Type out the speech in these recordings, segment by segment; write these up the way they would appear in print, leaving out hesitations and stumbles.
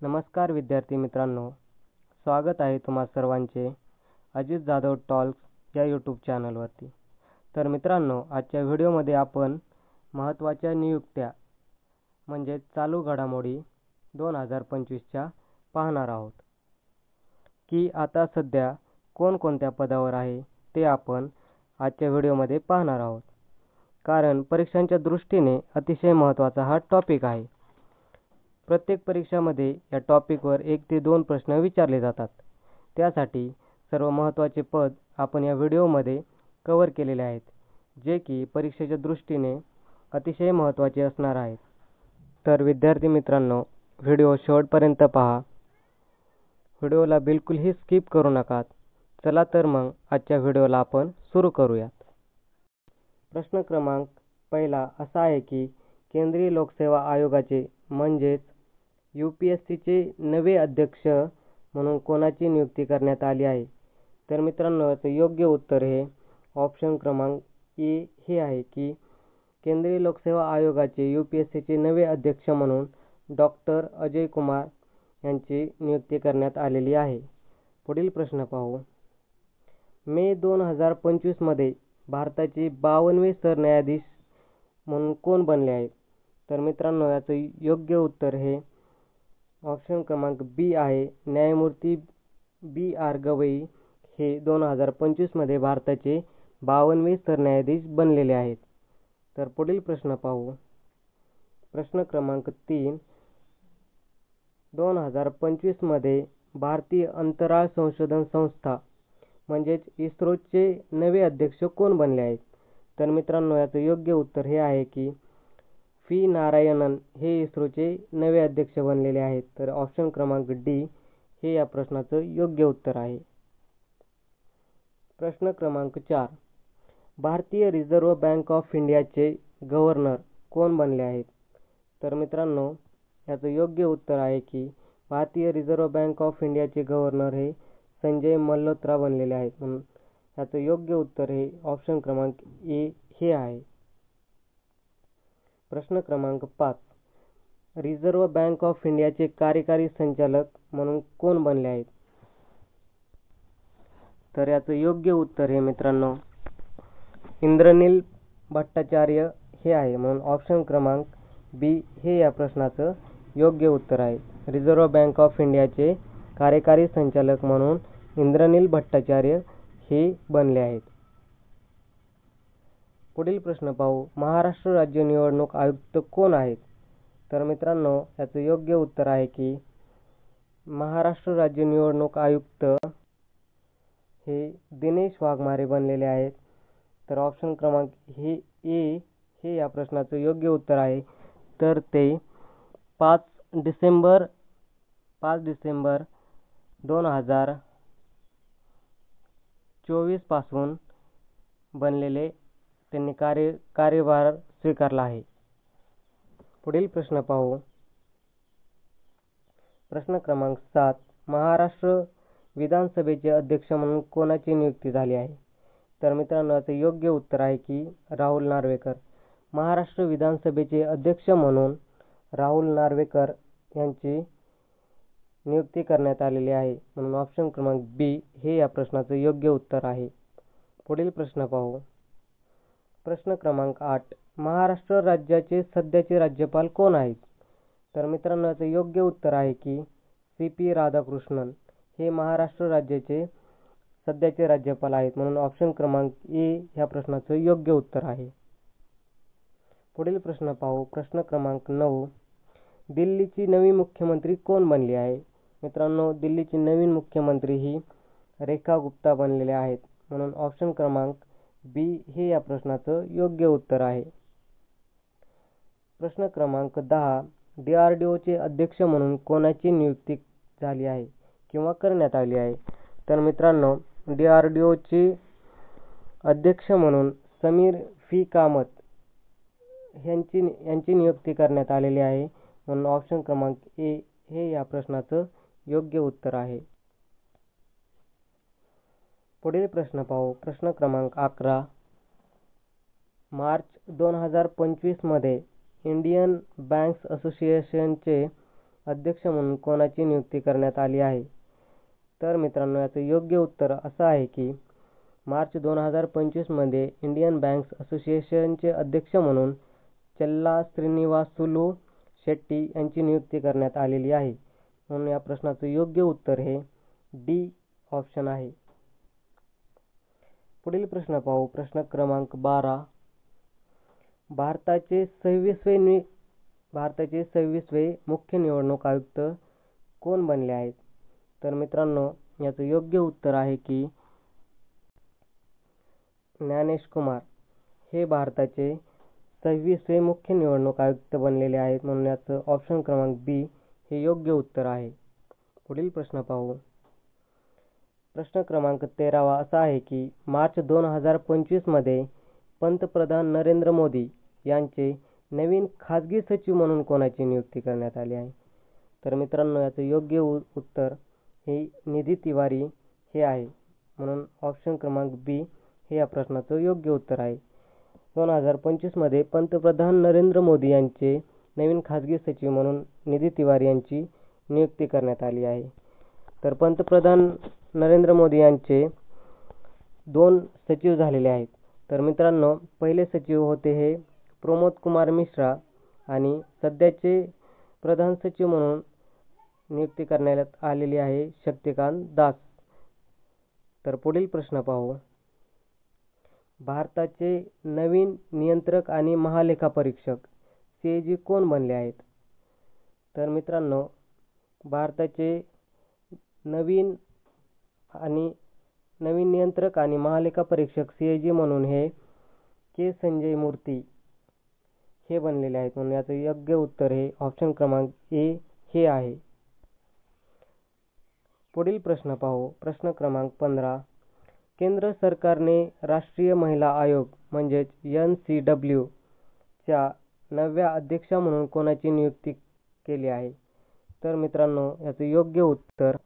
नमस्कार विद्यार्थी मित्रांनो, स्वागत आहे तुम्हा सर्वांचे अजित जाधव टॉल्क्स या यूट्यूब चॅनलवरती। तर मित्रांनो, आजच्या व्हिडिओमध्ये आपण महत्त्वाच्या नियुक्त्या म्हणजे चालू घडामोडी 2025च्या पाहणार आहोत की आता सध्या कोणकोणत्या पदावर आहे ते आपण आजच्या व्हिडिओमध्ये पाहणार आहोत। कारण परीक्षांच्या दृष्टीने अतिशय महत्त्वाचा हा टॉपिक आहे। प्रत्येक परीक्षामध्ये या टॉपिकवर 1 ते 2 प्रश्न विचारले जातात। त्यासाठी सर्व महत्त्वाचे पद आपण या व्हिडिओमध्ये कव्हर केलेले आहेत, जे की परीक्षेच्या दृष्टीने अतिशय महत्त्वाचे असणार आहेत। तर विद्यार्थी मित्रांनो, व्हिडिओ शेवटपर्यंत पहा। व्हिडिओला बिलकुलही स्किप करू नका। चला तर मग आजच्या व्हिडिओला आपण सुरू करूयात। प्रश्न क्रमांक पहिला असा आहे की केंद्रीय लोकसेवा आयोगाचे म्हणजेच UPSCचे नवे अध्यक्ष म्हणून कोणाची नियुक्ती करण्यात आली आहे? तर मित्रांनो, याचं योग्य उत्तर हे ऑप्शन क्रमांक ए हे आहे की केंद्रीय लोकसेवा आयोगाचे UPSCचे नवे अध्यक्ष म्हणून डॉक्टर अजय कुमार यांची नियुक्ती करण्यात आलेली आहे। पुढील प्रश्न पाहू। मे 2025 मध्ये भारताचे 52वे सरन्यायाधीश म्हणून कोण बनले आहेत? तर मित्रांनो, याचं योग्य उत्तर हे ऑप्शन क्रमांक बी आहे। न्यायमूर्ती BR गवई हे 2025 मध्ये भारताचे 52वे सरन्यायाधीश बनलेले आहेत। तर पुढील प्रश्न पाहू। प्रश्न क्रमांक 3, 2025 मध्ये भारतीय अंतराळ संशोधन संस्था म्हणजेच इस्रोचे नवे अध्यक्ष कोण बनले आहेत? तर मित्रांनो, याचं योग्य उत्तर हे आहे की व्ही नारायणन हे इस्रोचे नवे अध्यक्ष बनलेले आहेत। तर ऑप्शन क्रमांक डी हे या प्रश्नाचं योग्य उत्तर आहे। प्रश्न क्रमांक 4, भारतीय रिझर्व्ह बँक ऑफ इंडियाचे गव्हर्नर कोण बनले आहेत? तर मित्रांनो, याचं योग्य उत्तर आहे की भारतीय रिझर्व्ह बँक ऑफ इंडियाचे गव्हर्नर हे संजय मल्होत्रा बनलेले आहेत। म्हणून याचं योग्य उत्तर हे ऑप्शन क्रमांक ए हे आहे। प्रश्न क्रमांक 5, रिझर्व्ह बँक ऑफ इंडियाचे कार्यकारी संचालक म्हणून कोण बनले आहेत? तर याचं योग्य उत्तर हे मित्रांनो इंद्रनील भट्टाचार्य हे आहे। म्हणून ऑप्शन क्रमांक बी हे या प्रश्नाचं योग्य उत्तर आहे। रिझर्व्ह बँक ऑफ इंडियाचे कार्यकारी संचालक म्हणून इंद्रनील भट्टाचार्य हे बनले आहेत। पुढील प्रश्न पाहू। महाराष्ट्र राज्य निवडणूक आयुक्त कोण आहेत? तर मित्रांनो, याचं योग्य उत्तर आहे की महाराष्ट्र राज्य निवडणूक आयुक्त हे दिनेश वाघमारे बनलेले आहेत। तर ऑप्शन क्रमांक हे ए हे या प्रश्नाचं योग्य उत्तर आहे। तर ते 5 डिसेंबर 2024 पासून बनलेले त्यांनी कार्यभार स्वीकारला आहे। पुढील प्रश्न पाहू। प्रश्न क्रमांक 7, महाराष्ट्र विधानसभेचे अध्यक्ष म्हणून कोणाची नियुक्ती झाली आहे? तर मित्रांनो, याचं योग्य उत्तर आहे की राहुल नार्वेकर। महाराष्ट्र विधानसभेचे अध्यक्ष म्हणून राहुल नार्वेकर यांची नियुक्ती करण्यात आलेली आहे। म्हणून ऑप्शन क्रमांक बी हे या प्रश्नाचं योग्य उत्तर आहे। पुढील प्रश्न पाहू। प्रश्न क्रमांक 8, महाराष्ट्र राज्याचे सध्याचे राज्यपाल कोण आहेत? तर मित्रांनो, याचं योग्य उत्तर आहे की CP राधाकृष्णन हे महाराष्ट्र राज्याचे सध्याचे राज्यपाल आहेत। म्हणून ऑप्शन क्रमांक ए ह्या प्रश्नाचं योग्य उत्तर आहे। पुढील प्रश्न पाहू। प्रश्न क्रमांक 9, दिल्लीची नवी मुख्यमंत्री कोण बनली आहे? मित्रांनो, दिल्लीची नवीन मुख्यमंत्री ही रेखा गुप्ता बनलेले आहेत। म्हणून ऑप्शन क्रमांक बी हे या प्रश्नाचं योग्य उत्तर आहे। प्रश्न क्रमांक 10, DRDOचे अध्यक्ष म्हणून कोणाची नियुक्ती झाली आहे किंवा करण्यात आली आहे? तर मित्रांनो, DRDOचे अध्यक्ष म्हणून समीर फी कामत यांची नियुक्ती करण्यात आलेली आहे। म्हणून ऑप्शन क्रमांक ए हे या प्रश्नाचं योग्य उत्तर आहे। पुढील प्रश्न पाहू। प्रश्न क्रमांक 11, मार्च 2025 मध्ये इंडियन बँक्स असोसिएशनचे अध्यक्ष म्हणून कोणाची नियुक्ती करण्यात आली आहे? तर मित्रांनो, याचं योग्य उत्तर असं आहे की मार्च 2025 मध्ये इंडियन बँक्स असोसिएशनचे अध्यक्ष म्हणून चल्ला श्रीनिवासुलू शेट्टी यांची नियुक्ती करण्यात आलेली आहे. म्हणून या प्रश्नाचं योग्य उत्तर हे डी ऑप्शन आहे. पुढील प्रश्न पाहू. प्रश्न क्रमांक 12. भारताचे 26वे मुख्य निवडणूक आयुक्त कोण बनले आहेत? तर मित्रांनो, याचं योग्य उत्तर आहे की ज्ञानेश कुमार हे भारताचे 26वे मुख्य निवडणूक आयुक्त बनलेले आहेत. म्हणून याचं ऑप्शन क्रमांक बी हे योग्य उत्तर आहे. पुढील प्रश्न पाहू. प्रश्न क्रमांक 13 असा आहे की मार्च 2025 मध्ये पंतप्रधान नरेंद्र मोदी यांचे नवीन खाजगी सचिव म्हणून कोणाची नियुक्ती करण्यात आली आहे? तर मित्रांनो, याचं योग्य उत्तर हे निधी तिवारी हे आहे. म्हणून ऑप्शन क्रमांक बी हे या प्रश्नाचं योग्य उत्तर आहे. 2025 मध्ये पंतप्रधान नरेंद्र मोदी यांचे नवीन खाजगी सचिव म्हणून निधी तिवारी यांची नियुक्ती करण्यात आली आहे. तर पंतप्रधान नरेंद्र मोदी यांचे 2 सचिव झालेले आहेत. तर मित्रांनो, पहिले सचिव होते हे प्रमोद कुमार मिश्रा आणि सध्याचे प्रधान सचिव म्हणून नियुक्ती करण्यात आलेली आहे शक्तिकांत दास. तर पुढील प्रश्न पाहू. भारताचे नवीन नियंत्रक आणि महालेखापरीक्षक CAG कोण बनले आहेत? तर मित्रांनो, भारताचे नवीन नियंत्रक आणि महालेखापरीक्षक CAG म्हणून हे के. संजय मूर्ती हे बनलेले आहेत. म्हणून याचं योग्य उत्तर हे ऑप्शन क्रमांक ए हे आहे. पुढील प्रश्न पाहू. प्रश्न क्रमांक 15. केंद्र सरकारने राष्ट्रीय महिला आयोग म्हणजेच NCW च्या 9व्या अध्यक्षा म्हणून कोणाची नियुक्ती केली आहे? तर मित्रांनो, याचं योग्य उत्तर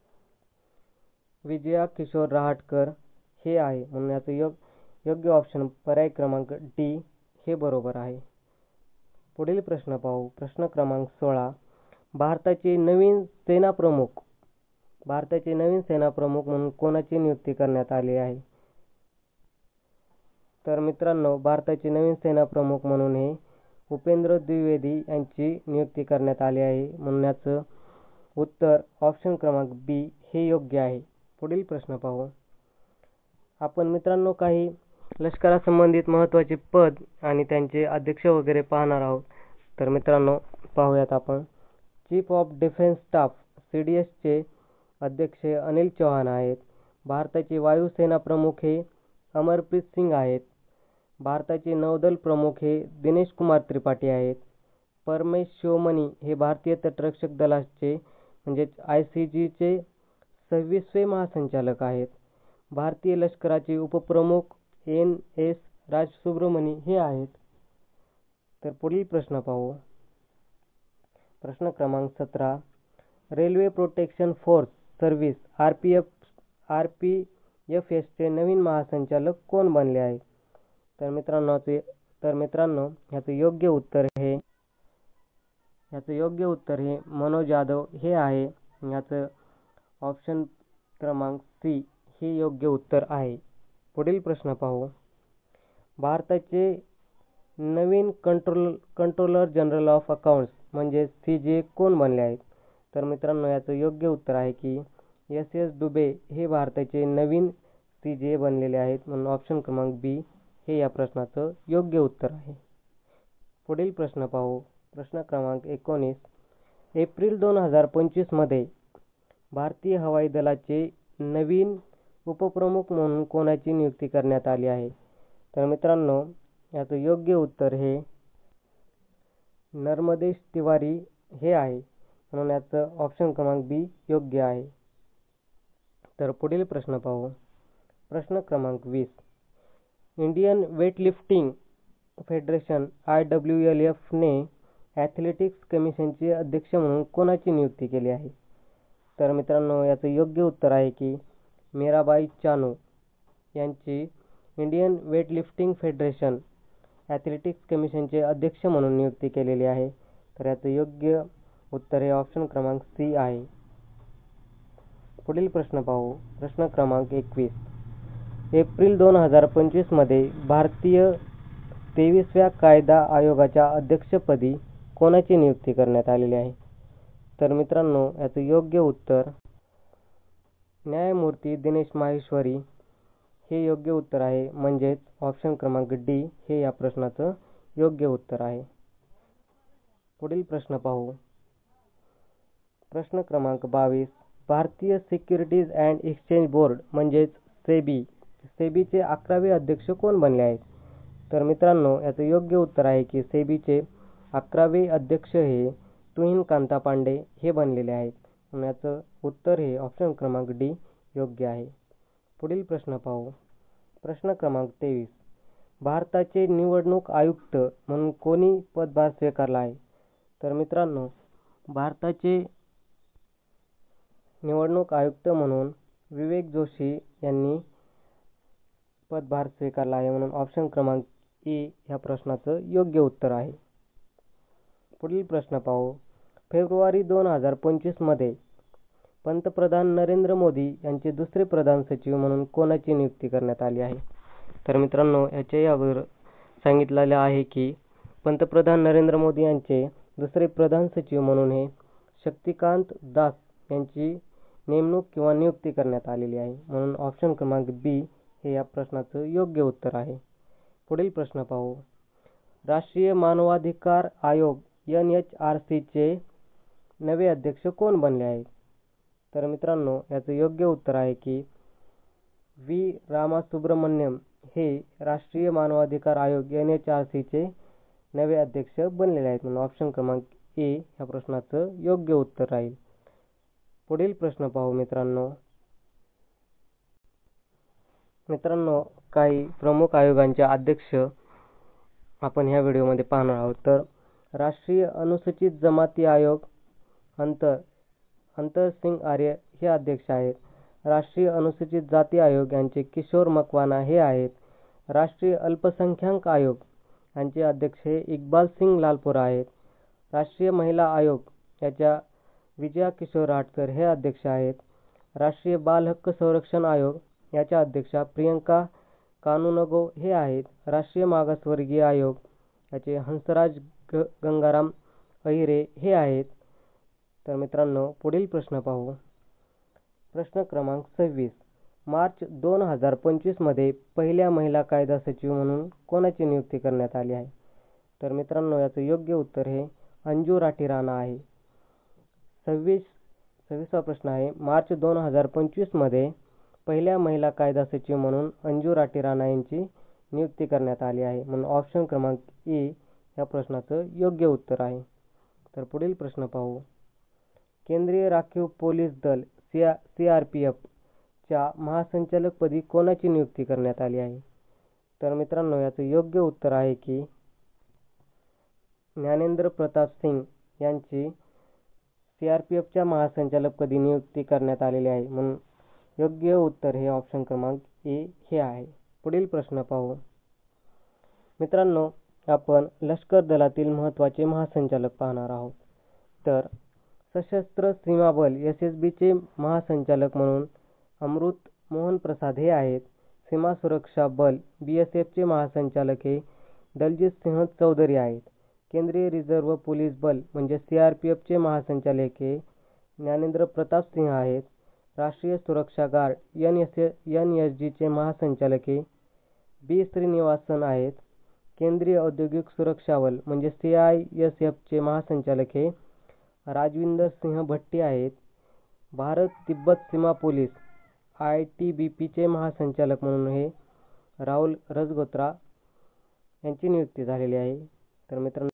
विजया किशोर रहाटकर हे आहे. म्हणून याचं योग्य ऑप्शन पर्याय क्रमांक डी हे बरोबर आहे. पुढील प्रश्न पाहू. प्रश्न क्रमांक 16. भारताचे नवीन सेनाप्रमुख म्हणून कोणाची नियुक्ती करण्यात आली आहे? तर मित्रांनो, भारताचे नवीन सेनाप्रमुख म्हणून हे उपेंद्र द्विवेदी यांची नियुक्ती करण्यात आली आहे. म्हणून याचं उत्तर ऑप्शन क्रमांक बी हे योग्य आहे. पुढील प्रश्न पाहू. आपण मित्रांनो काही लष्करासंबंधित महत्त्वाचे पद आणि त्यांचे अध्यक्ष वगैरे पाहणार आहोत. तर मित्रांनो, पाहूयात आपण. चीफ ऑफ डिफेन्स स्टाफ CDSचे अध्यक्ष अनिल चौहान आहेत. भारताचे वायुसेना प्रमुख हे अमरप्रीत सिंग आहेत. भारताचे नौदल प्रमुख हे दिनेश कुमार त्रिपाठी आहेत. परमेश शिवमणी हे भारतीय तटरक्षक दलाचे म्हणजेच ICGचे 26वे महासंचालक आहेत. भारतीय लष्कराचे उपप्रमुख NS राजसुब्रमणी हे आहेत. तर पुढील प्रश्न पाहू. प्रश्न क्रमांक 17. रेल्वे प्रोटेक्शन फोर्स सर्व्हिस RPFSचे नवीन महासंचालक कोण बनले आहेत? तर मित्रांनो, याचं योग्य उत्तर हे मनोज यादव हे आहे. याचं ऑप्शन क्रमांक सी हे योग्य उत्तर आहे. पुढील प्रश्न पाहू. भारताचे नवीन कंट्रोलर जनरल ऑफ अकाउंट्स म्हणजे CGA कोण बनले आहेत? तर मित्रांनो, याचं योग्य उत्तर आहे की SS डुबे हे भारताचे नवीन CGA बनलेले आहेत. म्हणून ऑप्शन क्रमांक बी हे या प्रश्नाचं योग्य उत्तर आहे. पुढील प्रश्न पाहू. प्रश्न क्रमांक 19. एप्रिल 2025 मध्ये भारतीय हवाई दलाचे नवीन उपप्रमुख म्हणून कोणाची नियुक्ती करण्यात आली आहे? तर मित्रांनो, याचं योग्य उत्तर हे नर्मदेश तिवारी हे आहे. म्हणून याचं ऑप्शन क्रमांक बी योग्य आहे. तर पुढील प्रश्न पाहू. प्रश्न क्रमांक 20. इंडियन वेटलिफ्टिंग फेडरेशन IWLF ने ॲथलेटिक्स कमिशनचे अध्यक्ष म्हणून कोणाची नियुक्ती केली आहे? तर मित्रांनो, याचं योग्य उत्तर आहे की मीराबाई चानू यांची इंडियन वेटलिफ्टिंग फेडरेशन ॲथलेटिक्स कमिशनचे अध्यक्ष म्हणून नियुक्ती केलेली आहे. तर याचं योग्य उत्तर हे ऑप्शन क्रमांक सी आहे. पुढील प्रश्न पाहू. प्रश्न क्रमांक 21. एप्रिल 2025 मध्ये भारतीय 23व्या कायदा आयोगाच्या अध्यक्षपदी कोणाची नियुक्ती करण्यात आलेली आहे? तर मित्रांनो, याचं योग्य उत्तर न्यायमूर्ती दिनेश माहेश्वरी हे योग्य उत्तर आहे. म्हणजेच ऑप्शन क्रमांक डी हे या प्रश्नाचं योग्य उत्तर आहे. पुढील प्रश्न पाहू. प्रश्न क्रमांक 22. भारतीय सिक्युरिटीज अँड एक्सचेंज बोर्ड म्हणजेच सेबीचे 11वे अध्यक्ष कोण बनले आहेत? तर मित्रांनो, याचं योग्य उत्तर आहे की सेबीचे 11वे अध्यक्ष हे तुहिन कांता पांडे हे बनलेले आहेत. म्हणून याचं उत्तर हे ऑप्शन क्रमांक डी योग्य आहे. पुढील प्रश्न पाहू. प्रश्न क्रमांक 23. भारताचे निवडणूक आयुक्त म्हणून कोणी पदभार स्वीकारला आहे? तर मित्रांनो, भारताचे निवडणूक आयुक्त म्हणून विवेक जोशी यांनी पदभार स्वीकारला आहे. म्हणून ऑप्शन क्रमांक ए ह्या प्रश्नाचं योग्य उत्तर आहे. पुढील प्रश्न पाहू. फेब्रुवारी 2025 मध्ये पंतप्रधान नरेंद्र मोदी यांचे दुसरे प्रधान सचिव म्हणून कोणाची नियुक्ती करण्यात आली आहे? तर मित्रांनो, याच्या यावर सांगितलेलं आहे की पंतप्रधान नरेंद्र मोदी यांचे दुसरे प्रधान सचिव म्हणून हे शक्तिकांत दास यांची नेमणूक किंवा नियुक्ती करण्यात आलेली आहे. म्हणून ऑप्शन क्रमांक बी हे या प्रश्नाचं योग्य उत्तर आहे. पुढील प्रश्न पाहू. राष्ट्रीय मानवाधिकार आयोग NHRC चे नवे अध्यक्ष कोण बनले आहेत? तर मित्रांनो, याचं योग्य उत्तर आहे की व्ही रामासुब्रमण्यम हे राष्ट्रीय मानवाधिकार आयोग NHRC चे नवे अध्यक्ष बनलेले आहेत. म्हणून ऑप्शन क्रमांक ए ह्या प्रश्नाचं योग्य उत्तर राहील. पुढील प्रश्न पाहू मित्रांनो, काही प्रमुख आयोगांचे अध्यक्ष आपण ह्या व्हिडिओमध्ये पाहणार आहोत. तर राष्ट्रीय अनुसूचित जमाती आयोग अंतर सिंग आर्य हे अध्यक्ष आहेत. राष्ट्रीय अनुसूचित जाती आयोग यांचे किशोर मकवाना हे आहेत. राष्ट्रीय अल्पसंख्याक आयोग यांचे अध्यक्ष हे इक्बाल सिंग लालपुरा आहेत. राष्ट्रीय महिला आयोग याच्या विजया किशोर राठकर हे अध्यक्ष आहेत. राष्ट्रीय बाल हक्क संरक्षण आयोग याच्या अध्यक्षा प्रियंका कानूनगो हे आहेत. राष्ट्रीय मागासवर्गीय आयोग याचे हंसराज गंगाराम अहिरे हे आहेत. तर मित्रांनो, पुढील प्रश्न पाहू. प्रश्न क्रमांक 26. मार्च 2025 मध्ये पहिल्या महिला कायदा सचिव म्हणून कोणाची नियुक्ती करण्यात आली आहे? तर मित्रांनो, याचं योग्य उत्तर हे अंजू राठी राणा आहे. 26वा प्रश्न आहे. मार्च 2025 मध्ये पहिल्या महिला कायदा सचिव म्हणून अंजू राठी राणा यांची नियुक्ती करण्यात आली आहे. म्हणून ऑप्शन क्रमांक ए या प्रश्नाचं योग्य उत्तर आहे. तर पुढील प्रश्न पाहू. केंद्रीय राखीव पोलीस दल CRPF च्या महासंचालकपदी कोणाची नियुक्ती करण्यात आली आहे? तर मित्रांनो, याचं योग्य उत्तर आहे की ज्ञानेंद्र प्रताप सिंग यांची CRPFच्या महासंचालकपदी नियुक्ती करण्यात आलेली आहे. म्हणून योग्य उत्तर हे ऑप्शन क्रमांक ए हे आहे. पुढील प्रश्न पाहू. मित्रांनो, आपण लष्कर दलातील महत्त्वाचे महासंचालक पाहणार आहोत. तर सशस्त्र सीमा बल SSB चे महासंचालक म्हणून अमृत मोहन प्रसाद हे आहेत. सीमा सुरक्षा बल BSF चे महासंचालक हे दलजीत सिंह चौधरी आहेत. केंद्रीय रिझर्व्ह पोलीस बल म्हणजे CRPF चे महासंचालक हे ज्ञानेंद्र प्रताप सिंह आहेत. राष्ट्रीय सुरक्षा गार्ड NSG चे महासंचालक हे B श्रीनिवासन आहेत. केंद्रीय औद्योगिक सुरक्षा बल म्हणजे CISF चे महासंचालक हे राजविंदर सिंह भट्टी आहेत. भारत तिब्बत सीमा पोलीस ITBP चे महासंचालक म्हणून हे राहुल रजगोत्रा यांची नियुक्ती झालेली आहे. तर मित्रांनो,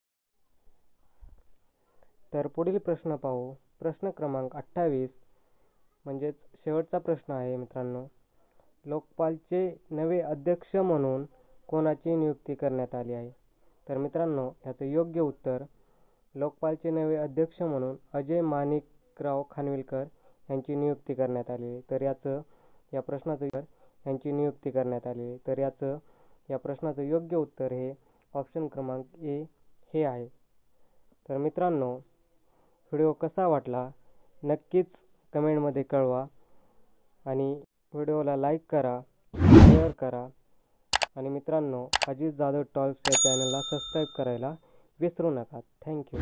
तर पुढील प्रश्न पाहू. प्रश्न क्रमांक 28 म्हणजेच शेवटचा प्रश्न आहे मित्रांनो. लोकपालचे नवे अध्यक्ष म्हणून कोणाची नियुक्ती करण्यात आली आहे? तर मित्रांनो, याचं योग्य उत्तर लोकपालचे नवे अध्यक्ष म्हणून अजय माणिकराव खानविलकर यांची नियुक्ती करण्यात आली. तर या प्रश्नाचं योग्य उत्तर हे ऑप्शन क्रमांक ए हे आहे. तर मित्रांनो, व्हिडिओ कसा वाटला नक्कीच कमेंटमध्ये कळवा आणि व्हिडिओला लाईक करा, शेअर करा आणि मित्रांनो, अजित जाधव टॉल्क्स या चॅनलला सबस्क्राईब करायला विसरू नका. थँक्यू.